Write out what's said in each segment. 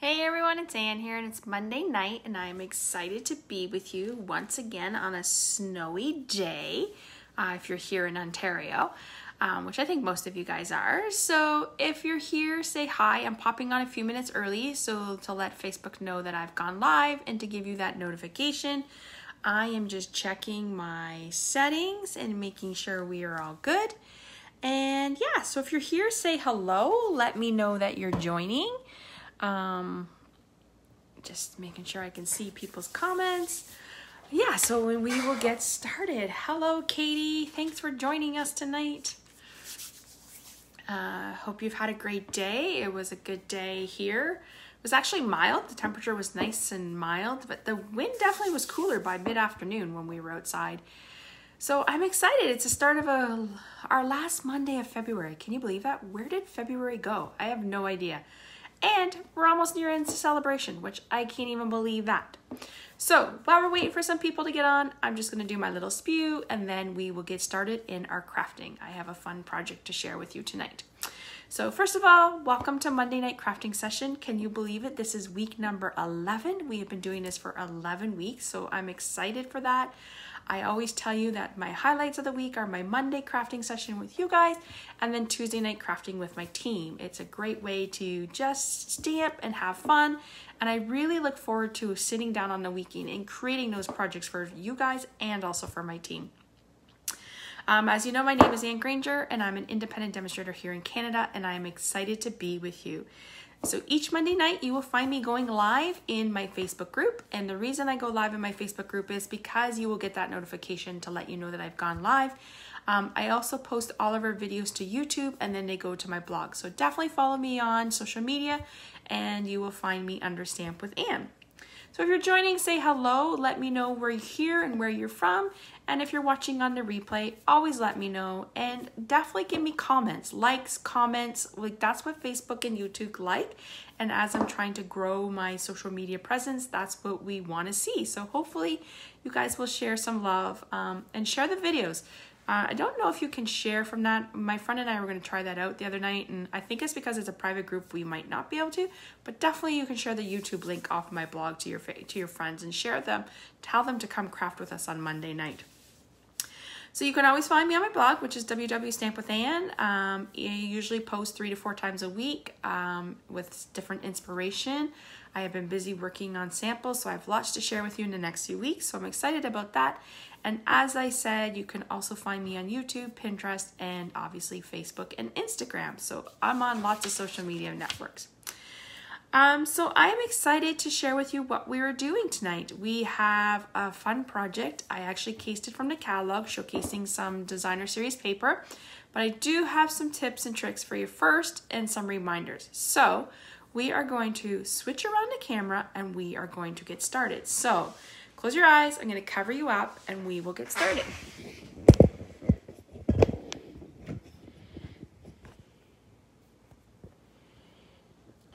Hey everyone, it's Anne here, and it's Monday night, and I'm excited to be with you once again on a snowy day, if you're here in Ontario, which I think most of you guys are. So if you're here, say hi. I'm popping on a few minutes early, so to let Facebook know that I've gone live and to give you that notification. I am just checking my settings and making sure we are all good. And yeah, so if you're here, say hello. Let me know that you're joining. Just making sure I can see people's comments. Yeah, so we will get started. Hello, Katie. Thanks for joining us tonight. Hope you've had a great day. It was a good day here. It was actually mild. The temperature was nice and mild, but the wind definitely was cooler by mid-afternoon when we were outside. So I'm excited. It's the start of our last Monday of February. Can you believe that? Where did February go? I have no idea. And we're almost near end to celebration, which I can't even believe that. So while we're waiting for some people to get on, I'm just going to do my little spew and then we will get started in our crafting. I have a fun project to share with you tonight. So first of all, welcome to Monday Night Crafting Session. Can you believe it? This is week number 11. We have been doing this for 11 weeks, so I'm excited for that. I always tell you that my highlights of the week are my Monday crafting session with you guys and then Tuesday night crafting with my team. It's a great way to just stamp and have fun. And I really look forward to sitting down on the weekend and creating those projects for you guys and also for my team. As you know, my name is Anne Granger and I'm an independent demonstrator here in Canada, and I am excited to be with you. So each Monday night you will find me going live in my Facebook group, and the reason I go live in my Facebook group is because you will get that notification to let you know that I've gone live. I also post all of our videos to YouTube and then they go to my blog. So definitely follow me on social media and you will find me under Stamp with Anne. So if you're joining, say hello, let me know where you're here and where you're from. And if you're watching on the replay, always let me know, and definitely give me comments, likes, comments. Like, that's what Facebook and YouTube like. And as I'm trying to grow my social media presence, that's what we want to see. So hopefully you guys will share some love and share the videos. I don't know if you can share from that. My friend and I were going to try that out the other night, and I think it's because it's a private group we might not be able to, but definitely you can share the YouTube link off my blog to your friends and share them. Tell them to come craft with us on Monday night. So you can always find me on my blog, which is www.stampwithanne. I usually post 3 to 4 times a week with different inspiration. I have been busy working on samples, so I have lots to share with you in the next few weeks, so I'm excited about that. And as I said, you can also find me on YouTube, Pinterest, and obviously Facebook and Instagram. So I'm on lots of social media networks. So I'm excited to share with you what we are doing tonight. We have a fun project. I actually cased it from the catalog, showcasing some designer series paper, but I do have some tips and tricks for you first and some reminders. So we are going to switch around the camera and we are going to get started. So close your eyes, I'm going to cover you up and we will get started.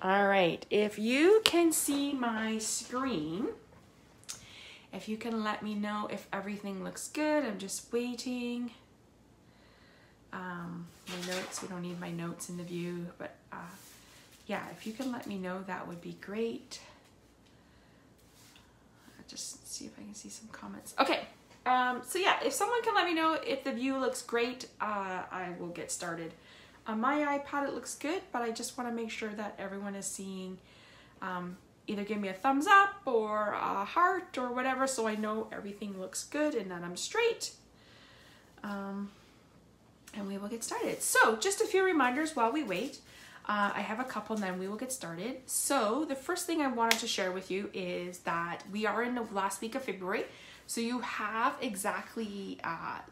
All right, if you can see my screen, if you can let me know if everything looks good. I'm just waiting. My notes, we don't need my notes in the view, but yeah, if you can let me know, that would be great. Just see if I can see some comments. Okay, so yeah, if someone can let me know if the view looks great, I will get started. On my iPad, it looks good, but I just want to make sure that everyone is seeing, either give me a thumbs up or a heart or whatever, so I know everything looks good and that I'm straight. And we will get started. So just a few reminders while we wait. I have a couple and then we will get started. So the first thing I wanted to share with you is that we are in the last week of February. So you have exactly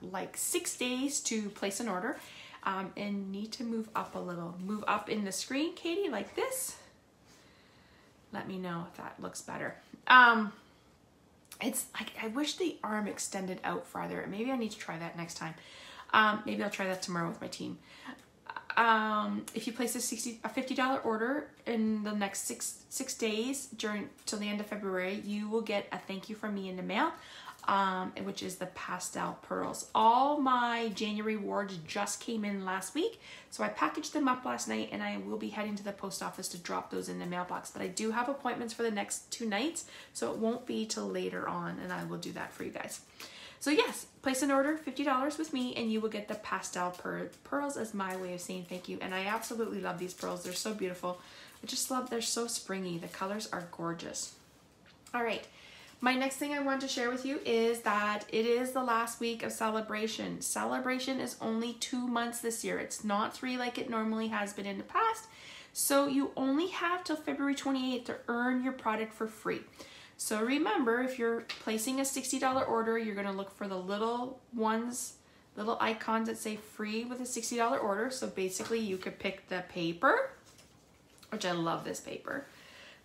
like 6 days to place an order. And need to move up a little. Move up in the screen, Katie, like this. Let me know if that looks better. It's like, I wish the arm extended out farther. Maybe I need to try that next time. Maybe I'll try that tomorrow with my team. if you place a $50 order in the next six days till the end of February, you will get a thank you from me in the mail, which is the pastel pearls. All my January rewards just came in last week, so I packaged them up last night, and I will be heading to the post office to drop those in the mailbox. But I do have appointments for the next 2 nights, so it won't be till later on, and I will do that for you guys. So yes, place an order, $50 with me, and you will get the pastel pearls as my way of saying thank you. And I absolutely love these pearls. They're so beautiful. I just love, they're so springy. The colors are gorgeous. All right, my next thing I want to share with you is that it is the last week of Celebration. Celebration is only 2 months this year. It's not 3 like it normally has been in the past. So you only have till February 28th to earn your product for free. So remember, if you're placing a $60 order, you're going to look for the little ones, little icons that say free with a $60 order. So basically you could pick the paper, which I love this paper,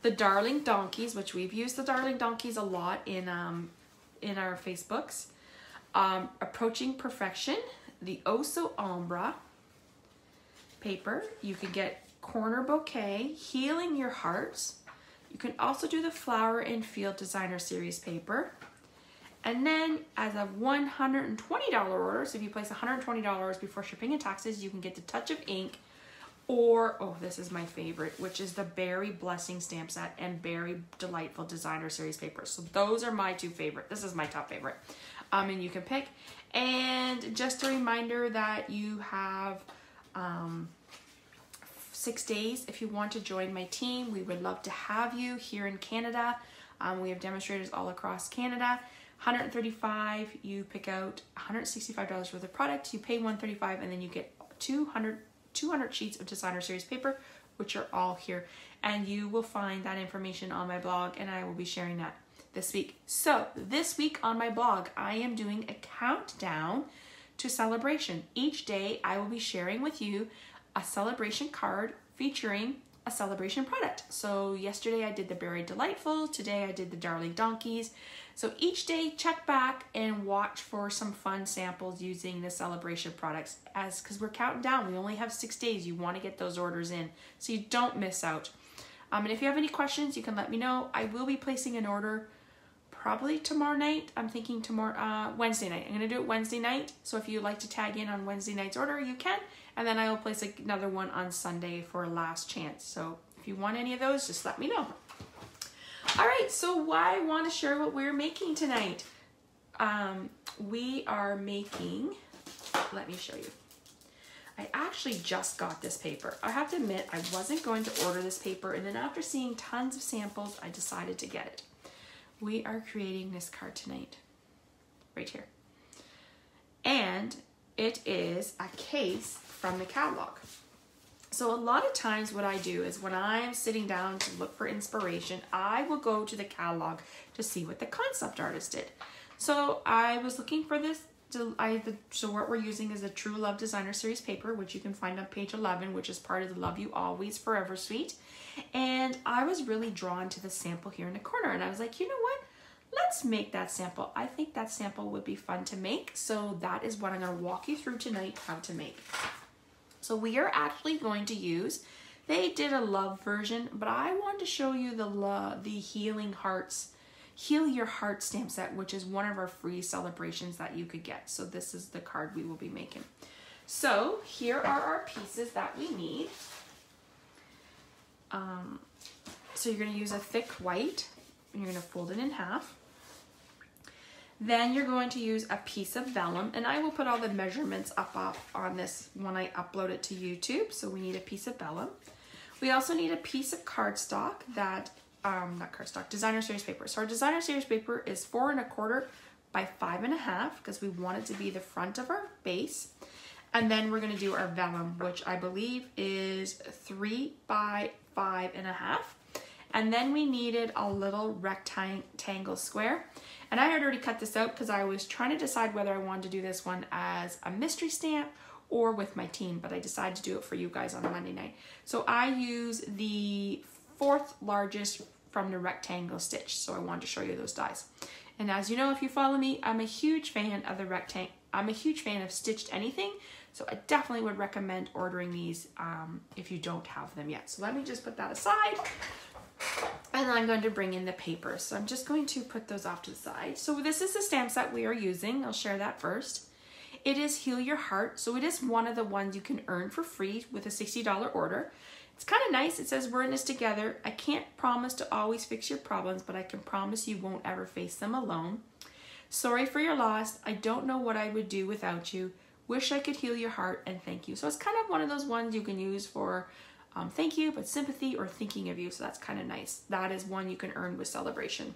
the Darling Donkeys, which we've used the Darling Donkeys a lot in our Facebooks, Approaching Perfection, the Oso Ombra paper. You can get Corner Bouquet, Healing Your Hearts. You can also do the Flower and Field Designer Series paper. And then as a $120 order, so if you place $120 before shipping and taxes, you can get the Touch of Ink, or, oh, this is my favorite, which is the Berry Blessing stamp set and Berry Delightful Designer Series paper. So those are my 2 favorite. This is my top favorite. And you can pick. And just a reminder that you have 6 days if you want to join my team. We would love to have you here in Canada. We have demonstrators all across Canada. $135, you pick out $165 worth of product, you pay $135, and then you get 200 sheets of Designer Series paper, which are all here. And you will find that information on my blog, and I will be sharing that this week. So this week on my blog, I am doing a countdown to Celebration. Each day I will be sharing with you a celebration card featuring a celebration product. So yesterday I did the Berry Delightful, today I did the Darling Donkeys. So each day check back and watch for some fun samples using the celebration products, because we're counting down. We only have 6 days. You want to get those orders in so you don't miss out. And if you have any questions, you can let me know. I will be placing an order probably tomorrow night. I'm thinking tomorrow, Wednesday night. I'm going to do it Wednesday night. So if you'd like to tag in on Wednesday night's order, you can. And then I will place another one on Sunday for a last chance. So if you want any of those, just let me know. All right, so why I want to share what we're making tonight. We are making, let me show you. I actually just got this paper. I have to admit, I wasn't going to order this paper, and then after seeing tons of samples, I decided to get it. We are creating this card tonight, right here. And it is a case from the catalog. So a lot of times what I do is when I'm sitting down to look for inspiration, I will go to the catalog to see what the concept artist did. So I was looking for this. So what we're using is a True Love Designer Series paper, which you can find on page 11, which is part of the Love You Always Forever suite. And I was really drawn to the sample here in the corner, and I was like, you know what? Let's make that sample. I think that sample would be fun to make. So that is what I'm going to walk you through tonight, how to make. So we are actually going to use, they did a love version, but I wanted to show you the Healing Hearts, Heal Your Heart stamp set, which is one of our free celebrations that you could get. So this is the card we will be making. So here are our pieces that we need. So you're going to use a thick white, and you're going to fold it in half. Then you're going to use a piece of vellum, and I will put all the measurements up on this when I upload it to YouTube. So we need a piece of vellum. We also need a piece of cardstock that, not cardstock, Designer Series paper. So our Designer Series paper is 4 1/4 by 5 1/2 because we want it to be the front of our base. And then we're going to do our vellum, which I believe is 3 by 5 1/2. And then we needed a little rectangle square. And I had already cut this out because I was trying to decide whether I wanted to do this one as a mystery stamp or with my team, but I decided to do it for you guys on Monday night. So I use the 4th largest from the rectangle stitch. So I wanted to show you those dies. And as you know, if you follow me, I'm a huge fan of the rectangle. I'm a huge fan of stitched anything. So I definitely would recommend ordering these if you don't have them yet. So let me just put that aside. And then I'm going to bring in the paper. So I'm just going to put those off to the side. So this is the stamp set we are using. I'll share that first. It is Heal Your Heart. So it is one of the ones you can earn for free with a $60 order. It's kind of nice. It says, we're in this together. I can't promise to always fix your problems, but I can promise you won't ever face them alone. Sorry for your loss. I don't know what I would do without you. Wish I could heal your heart, and thank you. So it's kind of one of those ones you can use for thank you, but sympathy or thinking of you. So that's kind of nice. That is one you can earn with celebration.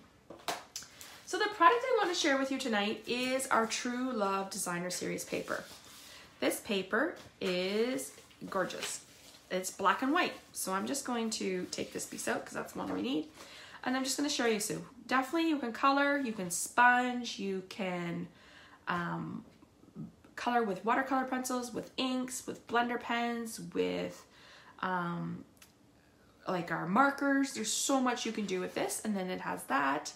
So the product I want to share with you tonight is our True Love Designer Series paper. This paper is gorgeous. It's black and white. So I'm just going to take this piece out because that's one we need. And I'm just going to show you. So definitely you can color, you can sponge, you can color with watercolor pencils, with inks, with blender pens, with like our markers. There's so much you can do with this. And then it has that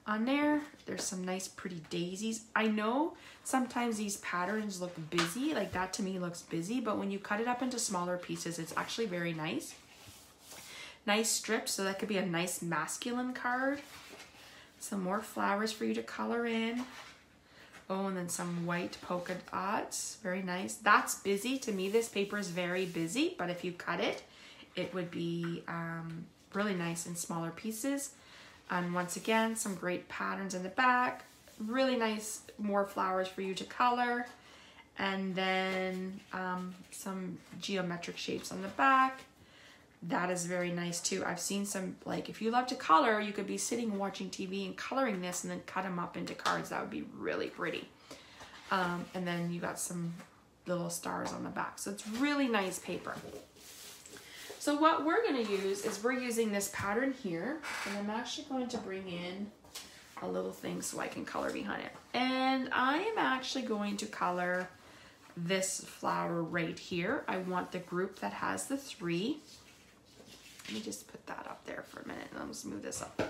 on there. There's some nice pretty daisies. I know sometimes these patterns look busy, like that to me looks busy, but when you cut it up into smaller pieces, it's actually very nice. Nice strips, so that could be a nice masculine card. Some more flowers for you to color in. Oh, and then some white polka dots, very nice. That's busy. To me, this paper is very busy, but if you cut it, it would be really nice in smaller pieces. And once again, some great patterns in the back. Really nice, more flowers for you to color. And then some geometric shapes on the back. That is very nice too. I've seen some, like if you love to color, you could be sitting watching TV and coloring this and then cut them up into cards. That would be really pretty. And then you got some little stars on the back. So it's really nice paper. So what we're going to use is we're using this pattern here, and I'm actually going to bring in a little thing so I can color behind it. And I am actually going to color this flower right here. I want the group that has the 3. Let me just put that up there for a minute and I'll just move this up.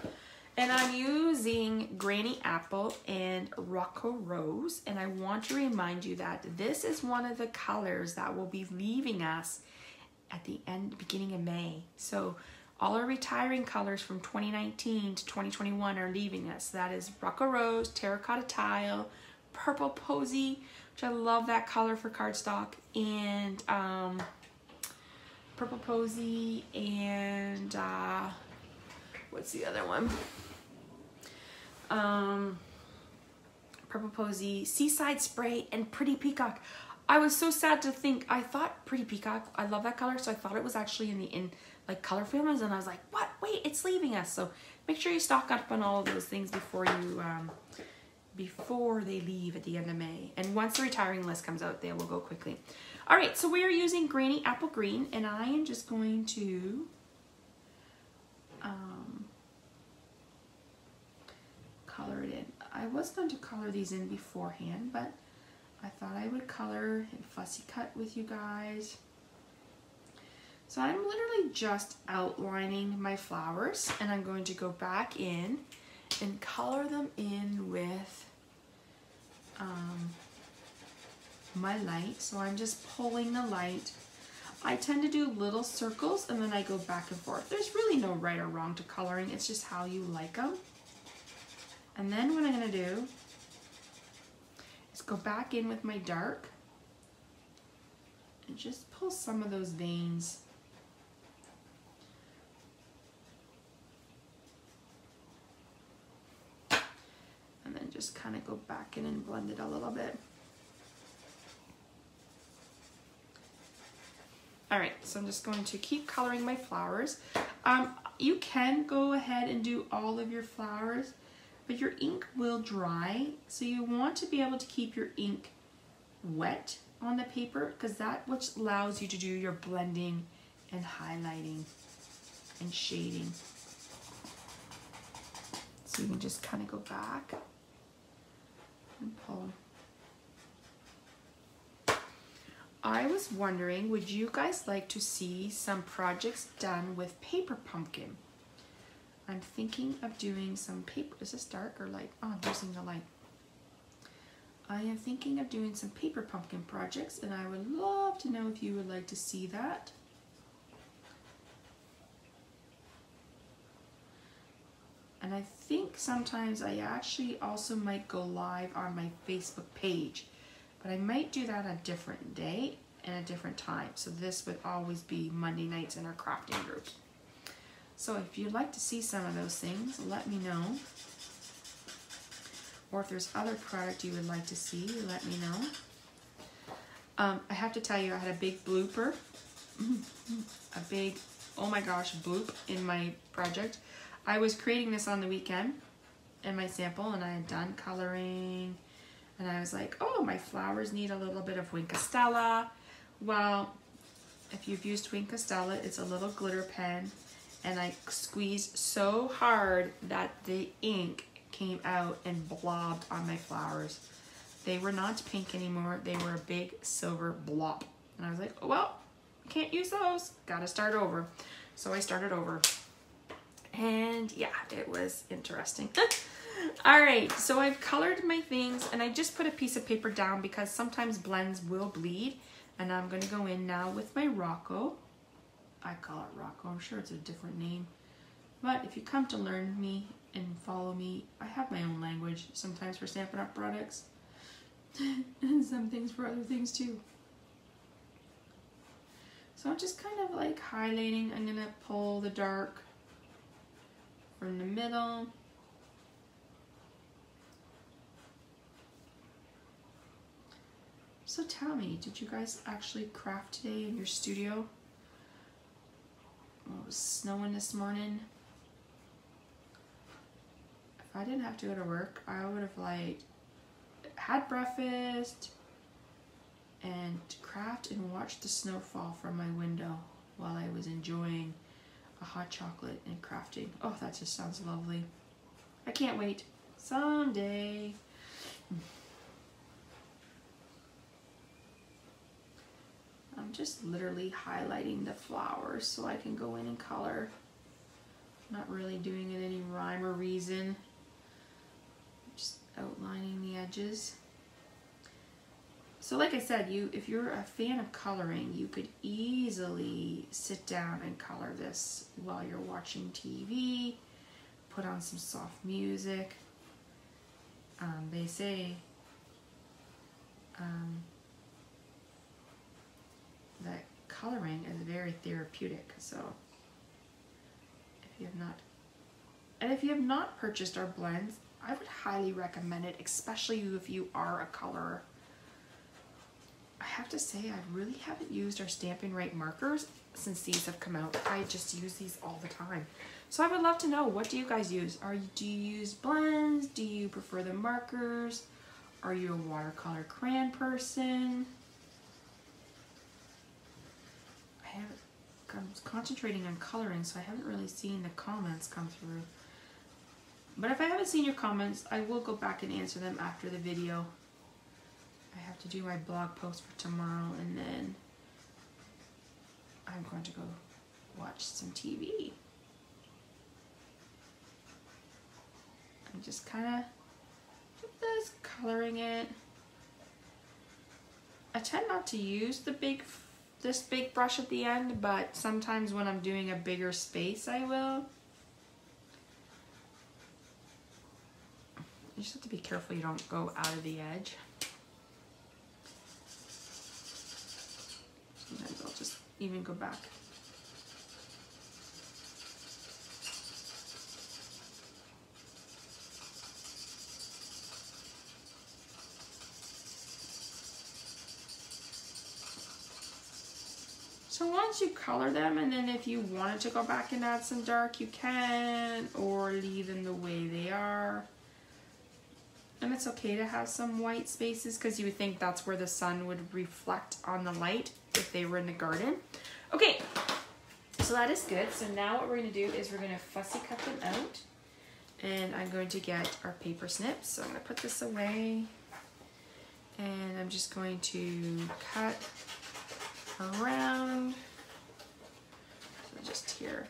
And I'm using Granny Apple and Rocco Rose. And I want to remind you that this is one of the colors that will be leaving us at the beginning of May. So all our retiring colors from 2019 to 2021 are leaving us. That is Rocco Rose, Terracotta Tile, Purple Posy, which I love that color for cardstock, and Purple Posy, and what's the other one? Purple Posy, Seaside Spray, and Pretty Peacock. I was so sad to think, I thought Pretty Peacock, I love that color, so I thought it was actually in like color films, and I was like, what? Wait, it's leaving us. So make sure you stock up on all of those things before you before they leave at the end of May. And once the retiring list comes out, they will go quickly. All right, so we are using Granny Apple Green, and I am just going to color it in. I was going to color these in beforehand, but I thought I would color and fussy cut with you guys. So I'm literally just outlining my flowers, and I'm going to go back in and color them in with my light. So I'm just pulling the light. I tend to do little circles and then I go back and forth. There's really no right or wrong to coloring. It's just how you like them. And then what I'm going to do is go back in with my dark and just pull some of those veins. And then just kind of go back in and blend it a little bit. All right, so I'm just going to keep coloring my flowers. You can go ahead and do all of your flowers, but your ink will dry. So you want to be able to keep your ink wet on the paper, because that's what allows you to do your blending and highlighting and shading. So you can just kind of go back and pull. I was wondering, would you guys like to see some projects done with paper pumpkin? I'm thinking of doing some paper. Is this dark or light? Oh, I'm using the light. I am thinking of doing some paper pumpkin projects, and I would love to know if you would like to see that. And I think sometimes I actually also might go live on my Facebook page, but I might do that a different day and a different time. So this would always be Monday nights in our crafting group. So if you'd like to see some of those things, let me know. Or if there's other product you would like to see, let me know. I have to tell you, I had a big blooper, a big, oh my gosh, bloop in my project. I was creating this on the weekend in my sample, and I had done coloring, and I was like, oh, my flowers need a little bit of Wink of Stella. Well, if you've used Wink of Stella, it's a little glitter pen, and I squeezed so hard that the ink came out and blobbed on my flowers. They were not pink anymore. They were a big silver blob. And I was like, oh, well, can't use those. Gotta start over. So I started over. And yeah, it was interesting. All right, so I've colored my things, and I just put a piece of paper down because sometimes blends will bleed. And I'm gonna go in now with my Rocco. I call it Rocco. I'm sure it's a different name. But if you come to learn me and follow me, I have my own language, sometimes for Stampin' Up! Products, and some things for other things too. So I'm just kind of like highlighting. I'm gonna pull the dark from the middle. So tell me, did you guys actually craft today in your studio? Well, it was snowing this morning. If I didn't have to go to work, I would have like had breakfast and craft and watched the snow fall from my window while I was enjoying a hot chocolate and crafting. Oh, that just sounds lovely. I can't wait. Someday. I'm just literally highlighting the flowers so I can go in and color. Not really doing it any rhyme or reason. Just outlining the edges. So like I said, if you're a fan of coloring, you could easily sit down and color this while you're watching TV, put on some soft music. They say that coloring is very therapeutic. So if you have not purchased our blends, I would highly recommend it, especially if you are a colorer. I have to say, I really haven't used our Stampin' Right markers since these have come out. I just use these all the time. So I would love to know, what do you guys use? Do you use blends? Do you prefer the markers? Are you a watercolor crayon person? I'm concentrating on coloring, so I haven't really seen the comments come through. But if I haven't seen your comments, I will go back and answer them after the video. I have to do my blog post for tomorrow, and then I'm going to go watch some TV. I'm just kind of just coloring it. I tend not to use this big brush at the end, but sometimes when I'm doing a bigger space, I will. You just have to be careful you don't go out of the edge. Sometimes I'll just even go back. So once you color them, and then if you wanted to go back and add some dark, you can, or leave them the way they are. And it's okay to have some white spaces because you would think that's where the sun would reflect on the light if they were in the garden. Okay, so that is good. So now what we're going to do is we're going to fussy cut them out. And I'm going to get our paper snips. So I'm going to put this away. And I'm just going to cut around. So just here.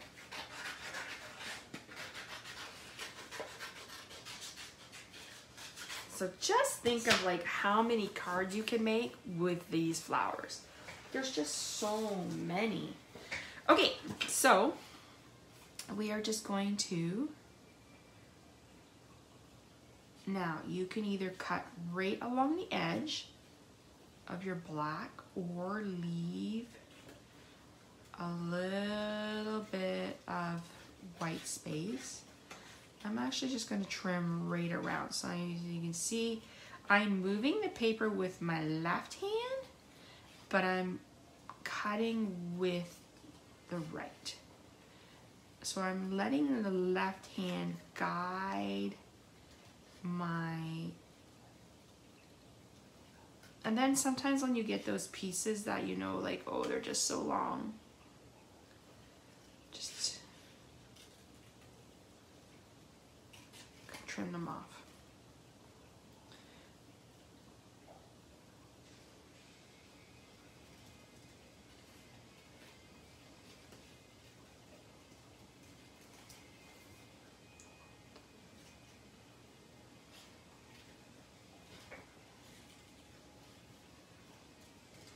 So just think of like how many cards you can make with these flowers. There's just so many. Okay, so we are just going to, now you can either cut right along the edge of your black or leave a little bit of white space. I'm actually just going to trim right around. So as you can see, I'm moving the paper with my left hand, but I'm cutting with the right. So I'm letting the left hand guide my, and then sometimes when you get those pieces that you know, like, oh, they're just so long, just trim them off.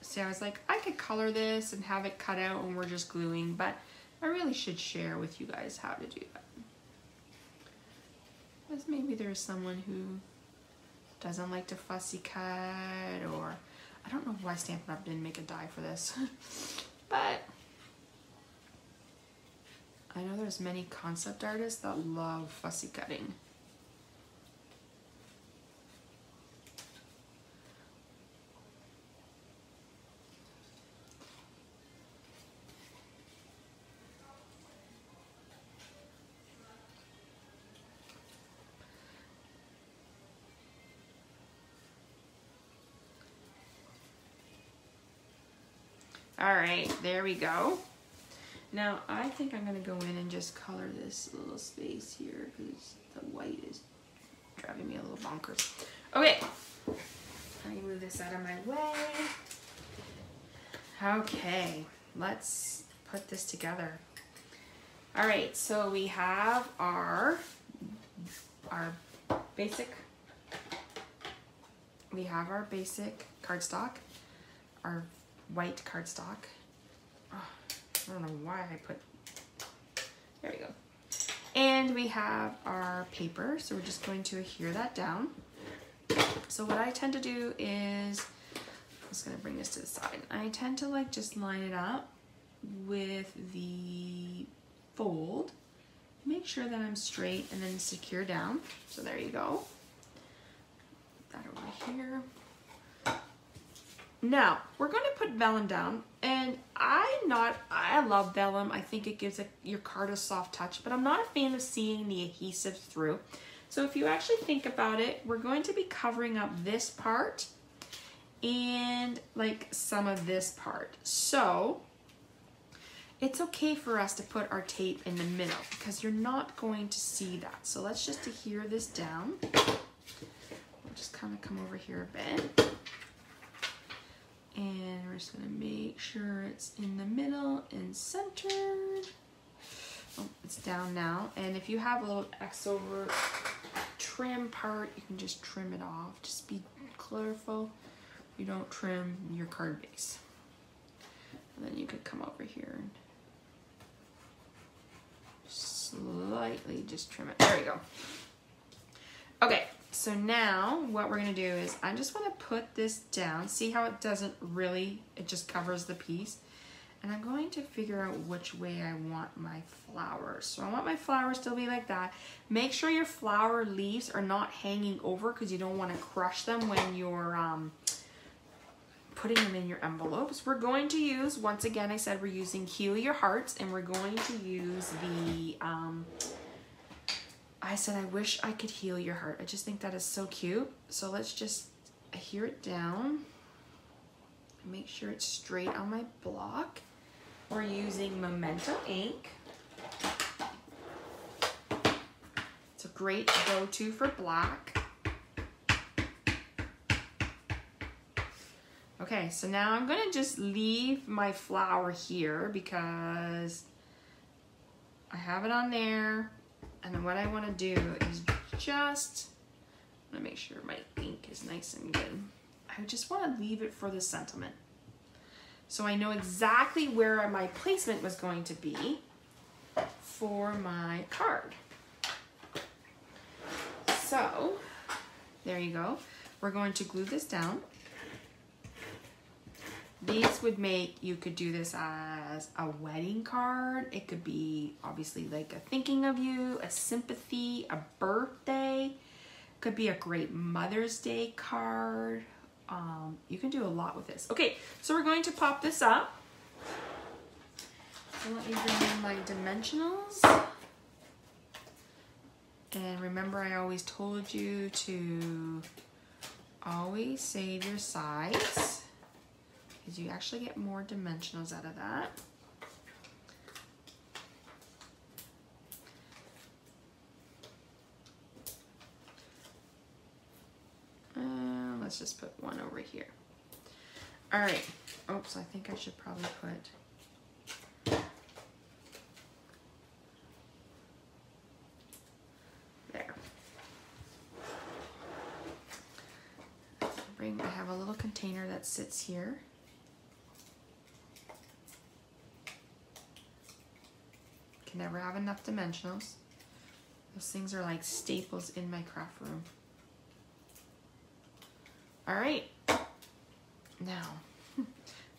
See, I was like, I could color this and have it cut out when we're just gluing, but I really should share with you guys how to do that. Because maybe there's someone who doesn't like to fussy cut, or I don't know why Stampin' Up! Didn't make a die for this. But I know there's many concept artists that love fussy cutting. All right, there we go. Now I think I'm gonna go in and just color this little space here because the white is driving me a little bonkers. Okay, let me move this out of my way. Okay, let's put this together. All right, so we have our basic cardstock, our white cardstock. Oh, I don't know why I put, there we go. And we have our paper, so we're just going to adhere that down. So what I tend to do is, I'm just gonna bring this to the side. I tend to like just line it up with the fold, make sure that I'm straight and then secure down. So there you go. Put that over here. Now, we're going to put vellum down, and I love vellum. I think it gives your card a soft touch, but I'm not a fan of seeing the adhesive through. So if you actually think about it, we're going to be covering up this part and like some of this part. So it's okay for us to put our tape in the middle because you're not going to see that. So let's just adhere this down. We'll just kind of come over here a bit. And we're just gonna make sure it's in the middle and centered. Oh, it's down now. And if you have a little X over trim part, you can just trim it off. Just be careful you don't trim your card base. And then you could come over here and slightly just trim it. There we go. Okay. So now what we're gonna do is I just wanna put this down. See how it doesn't really, it just covers the piece. And I'm going to figure out which way I want my flowers. So I want my flowers to be like that. Make sure your flower leaves are not hanging over because you don't wanna crush them when you're putting them in your envelopes. We're going to use, once again, I said we're using Heal Your Hearts, and we're going to use the, I said, I wish I could heal your heart. I just think that is so cute. So let's just adhere it down. Make sure it's straight on my block. We're using Memento ink. It's a great go-to for black. Okay, so now I'm gonna just leave my flower here because I have it on there. And then what I want to do is just I want to make sure my ink is nice and good. I just want to leave it for the sentiment. So I know exactly where my placement was going to be for my card. So, there you go. We're going to glue this down. These would make, you could do this as a wedding card. It could be obviously like a thinking of you, a sympathy, a birthday. Could be a great Mother's Day card. You can do a lot with this. Okay, so we're going to pop this up. So let me bring in my dimensionals. And remember, I always told you to always save your size, because you actually get more dimensionals out of that. Let's just put one over here. All right. Oops, I think I should probably put... There. I have a little container that sits here. Can never have enough dimensionals. Those things are like staples in my craft room. All right, now,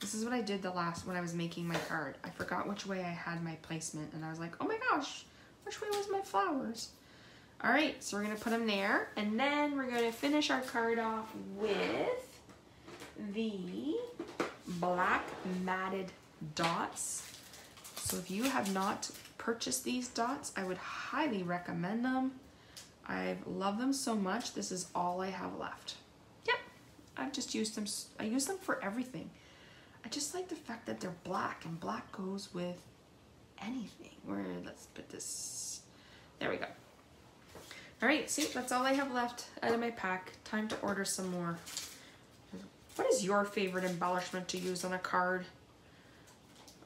this is what I did when I was making my card. I forgot which way I had my placement, and I was like, oh my gosh, which way was my flowers? All right, so we're gonna put them there, and then we're gonna finish our card off with the black matted dots. So if you have not purchased these dots, I would highly recommend them. I love them so much. This is all I have left. Yep, I've just used them. I use them for everything. I just like the fact that they're black, and black goes with anything. Let's put this, there we go. All right, see, that's all I have left out of my pack. Time to order some more. What is your favorite embellishment to use on a card?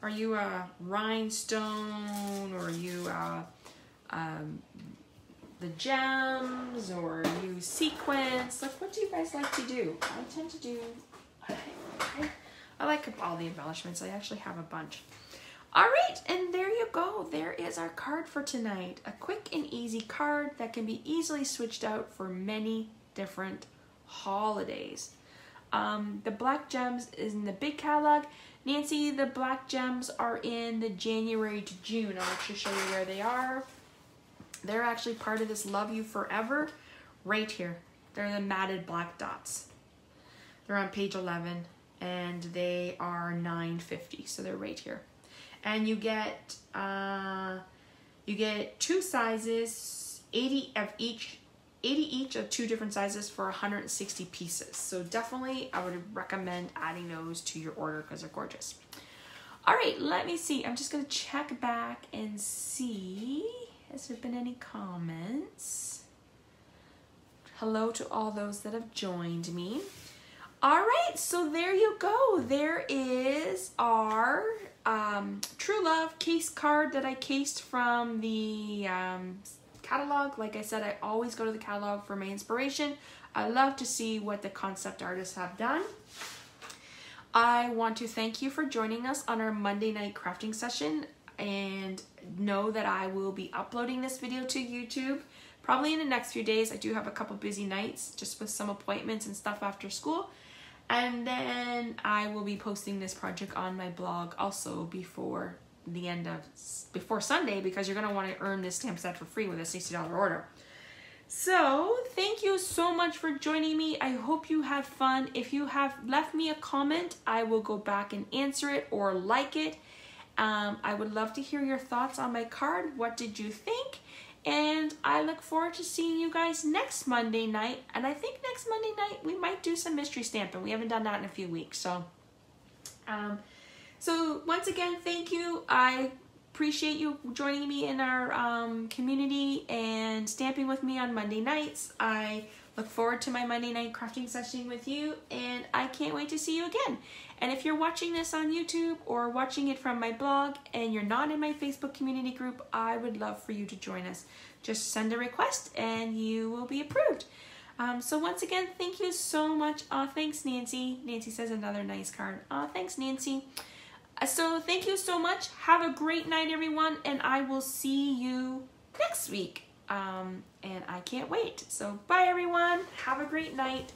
Are you a rhinestone, or are you the gems, or are you sequins? Like, what do you guys like to do? I tend to do, I like all the embellishments. I actually have a bunch. All right, and there you go. There is our card for tonight. A quick and easy card that can be easily switched out for many different holidays. The black gems is in the big catalog. Nancy, the black gems are in the January to June. I'll actually show you where they are. They're actually part of this Love You Forever right here. They're the matted black dots. They're on page 11, and they are $9.50, so they're right here. And you get two sizes, 80 each of two different sizes for 160 pieces. So definitely I would recommend adding those to your order because they're gorgeous. All right, let me see. I'm just gonna check back and see, has there been any comments? Hello to all those that have joined me. All right, so there you go. There is our True Love case card that I cased from the catalog. Like I said, I always go to the catalog for my inspiration. I love to see what the concept artists have done. I want to thank you for joining us on our Monday night crafting session, and know that I will be uploading this video to YouTube probably in the next few days. I do have a couple busy nights just with some appointments and stuff after school. And then I will be posting this project on my blog also before Sunday, because you're going to want to earn this stamp set for free with a $60 order. So thank you so much for joining me. I hope you had fun. If you have left me a comment, I will go back and answer it or like it. I would love to hear your thoughts on my card. What did you think? And I look forward to seeing you guys next Monday night. And I think next Monday night we might do some mystery stamping. We haven't done that in a few weeks. So once again, thank you. I appreciate you joining me in our community and stamping with me on Monday nights. I look forward to my Monday night crafting session with you, and I can't wait to see you again. And if you're watching this on YouTube or watching it from my blog and you're not in my Facebook community group, I would love for you to join us. Just send a request and you will be approved. So once again, thank you so much. Thanks, Nancy. Nancy says another nice card. Thanks, Nancy. So thank you so much. Have a great night, everyone, and I will see you next week. And I can't wait. So bye, everyone. Have a great night.